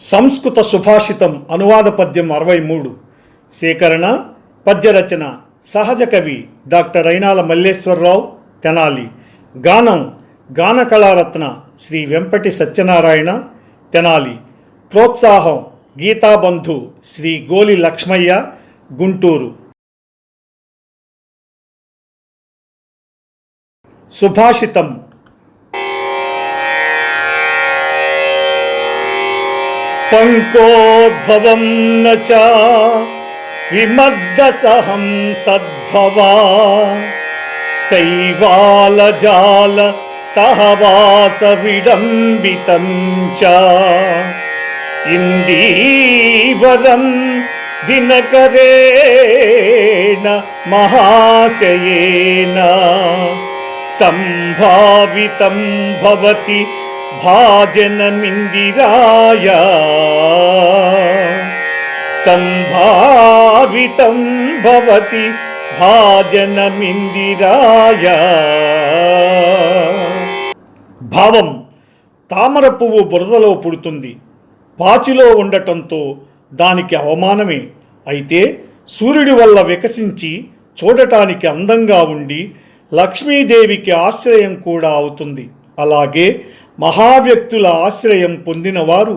సంస్కృత సుభాషితం అనువాద పద్యం 63. సేకరణ పద్యరచన సహజ కవి డాక్టర్ అయినాల మల్లేశ్వరరావు తెనాలి. గానం గాన కళారత్న శ్రీ వెంపటి సత్యనారాయణ తెనాలి. ప్రోత్సాహం గీతాబంధు శ్రీ గోలి లక్ష్మయ్య గుంటూరు. సుభాషితం. పంకోద్భవం నచ విమద్దసహం సద్భవా శైవాలజాల సహవాస విడంబితం చ ఇందీవరం దినకరేణ మహాశయేన సంభావితం భవతి భాజనమిందిరాయ సంభావితం భవతి భాజనమిందిరాయ. భావం: తామర పువ్వు బురదలో పుడుతుంది. పాచిలో ఉండటంతో దానికి అవమానమే. అయితే సూర్యుడి వల్ల వికసించి చూడటానికి అందంగా ఉండి లక్ష్మీదేవికి ఆశ్రయం కూడా అవుతుంది. అలాగే మహావ్యక్తుల ఆశ్రయం పొందిన వారు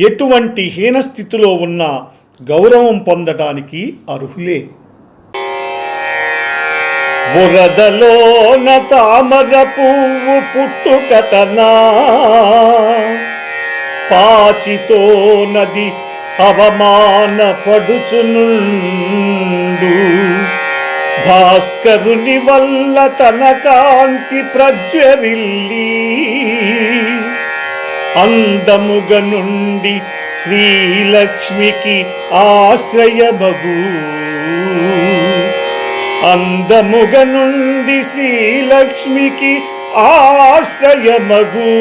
ఎటువంటి హీనస్థితిలో ఉన్నా గౌరవం పొందటానికి అర్హులే. బురదలోన తామర పువ్వు పుట్టుకతనా పాచితో నది అవమాన పడుచునుండు భాస్కరుని వల్ల తన కాంతి ప్రజ్వరిల్లి అందముగ నుండి శ్రీలక్ష్మికి ఆశ్రయమగు అందముగ నుండి శ్రీలక్ష్మికి ఆశ్రయమగు.